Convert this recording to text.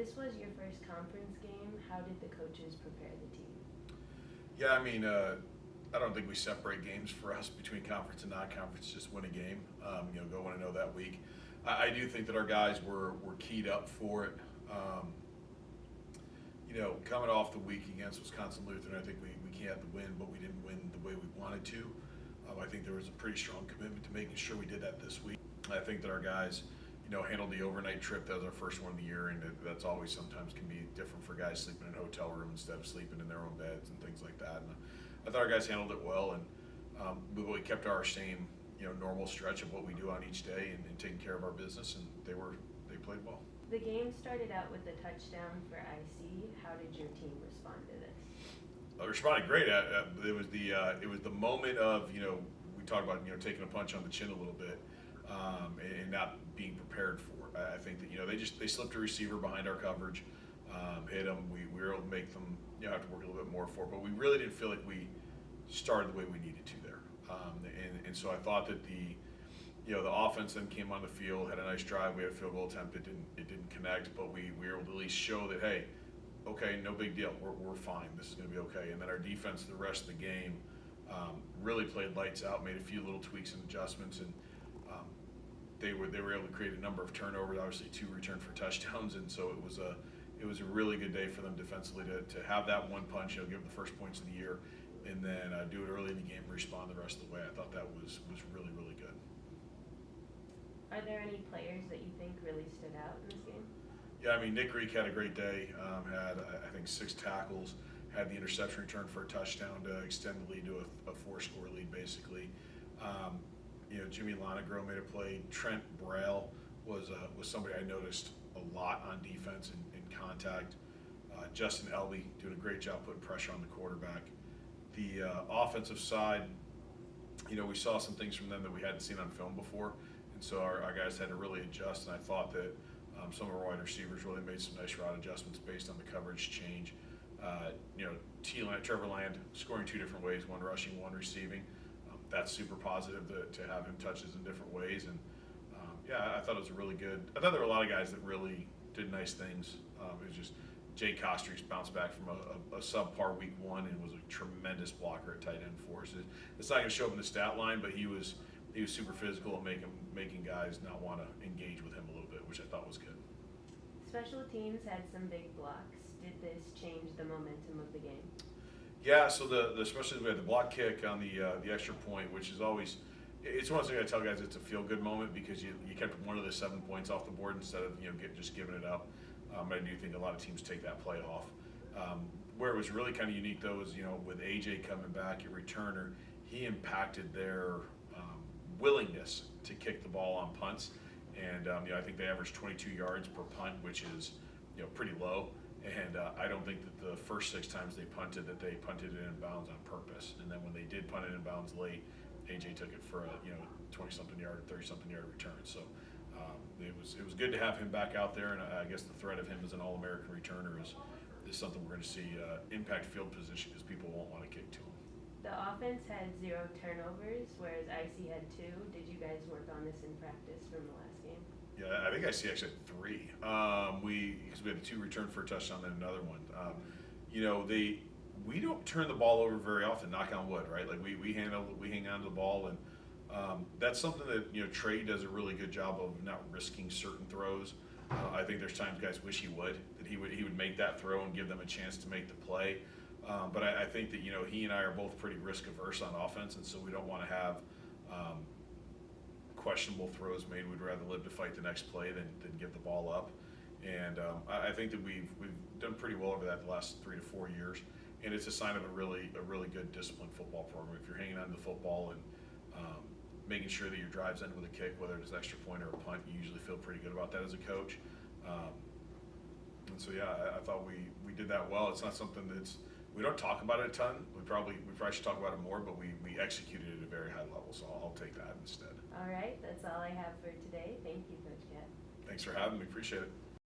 This was your first conference game. How did the coaches prepare the team? Yeah, I mean, I don't think we separate games for us between conference and non-conference. Just win a game, go win and know that week. I do think that our guys were keyed up for it. Coming off the week against Wisconsin Lutheran, I think we had the win, but we didn't win the way we wanted to. I think there was a pretty strong commitment to making sure we did that this week. I think that our guys, handled the overnight trip. That was our first one of the year, and that's always sometimes can be different for guys sleeping in a hotel room instead of sleeping in their own beds and things like that. And I thought our guys handled it well, and we kept our same, normal stretch of what we do on each day and taking care of our business, and they played well. The game started out with a touchdown for IC. How did your team respond to this? Responded great. It was the moment of we talked about taking a punch on the chin a little bit and not being prepared for it. I think that they slipped a receiver behind our coverage, hit them. We were able to make them have to work a little bit more for it, but we really didn't feel like we started the way we needed to there. And so I thought that the offense then came on the field, had a nice drive. We had a field goal attempt. It didn't connect, but we were able to at least show that, hey, okay, no big deal. We're fine. This is going to be okay. And then our defense, the rest of the game, really played lights out. Made a few little tweaks and adjustments, and they were able to create a number of turnovers. Obviously, 2 returned for touchdowns, and so it was a really good day for them defensively to have that one punch. Give them the first points of the year, and then do it early in the game and respond the rest of the way. I thought that was really, really good. Are there any players that you think really stood out in this game? Yeah, I mean, Nick Greek had a great day. Had, I think, 6 tackles, had the interception return for a touchdown to extend the lead to a 4-score lead, basically. Jimmy Lonegro made a play. Trent Braille was somebody I noticed a lot on defense and in contact. Justin Elby doing a great job putting pressure on the quarterback. The offensive side, we saw some things from them that we hadn't seen on film before, and so our guys had to really adjust, and I thought that some of our wide receivers really made some nice route adjustments based on the coverage change. Trevor Land scoring 2 different ways, 1 rushing, 1 receiving. That's super positive to have him touches in different ways. And I thought it was really good. I thought there were a lot of guys that really did nice things. It was just Jay Kostry's bounced back from a subpar week 1 and was a tremendous blocker at tight end for us. It's not going to show up in the stat line, but he was super physical and making guys not want to engage with him a little bit, which I thought was good. Special teams had some big blocks. Did this change the momentum of the game? Yeah, so especially we had the block kick on the extra point, which is always, it's one of the things I tell guys, it's a feel good moment because you kept one of the 7 points off the board instead of just giving it up. I do think a lot of teams take that play off. Where it was really kind of unique though is with AJ coming back at returner, he impacted their willingness to kick the ball on punts, and I think they averaged 22 yards per punt, which is pretty low. And I don't think that the first 6 times they punted it in bounds on purpose. And then when they did punt it in bounds late, AJ took it for a 20-something yard, 30-something yard return. So it was good to have him back out there. And I guess the threat of him as an All-American returner is something we're going to see impact field position because people won't want to kick to him. The offense had 0 turnovers, whereas IC had 2. Did you guys work on this in practice from the last game? Yeah, I think I see actually 3. Because we had the 2 return for a touchdown and another one. We don't turn the ball over very often. Knock on wood, right? Like we hang on to the ball, and that's something that Trey does a really good job of not risking certain throws. I think there's times guys wish he would make that throw and give them a chance to make the play. But I think that he and I are both pretty risk averse on offense, and so we don't want to have questionable throws made. We'd rather live to fight the next play than give the ball up. And I think that we've done pretty well over that the last 3 to 4 years, and it's a sign of a really good disciplined football program. If you're hanging on to the football and making sure that your drives end with a kick, whether it's an extra point or a punt, you usually feel pretty good about that as a coach. And so I thought we did that well. It's not something we don't talk about it a ton. We probably should talk about it more, but we executed it at a very high level, so I'll take that instead. All right, that's all I have for today. Thank you, Coach Cat. Thanks for having me. Appreciate it.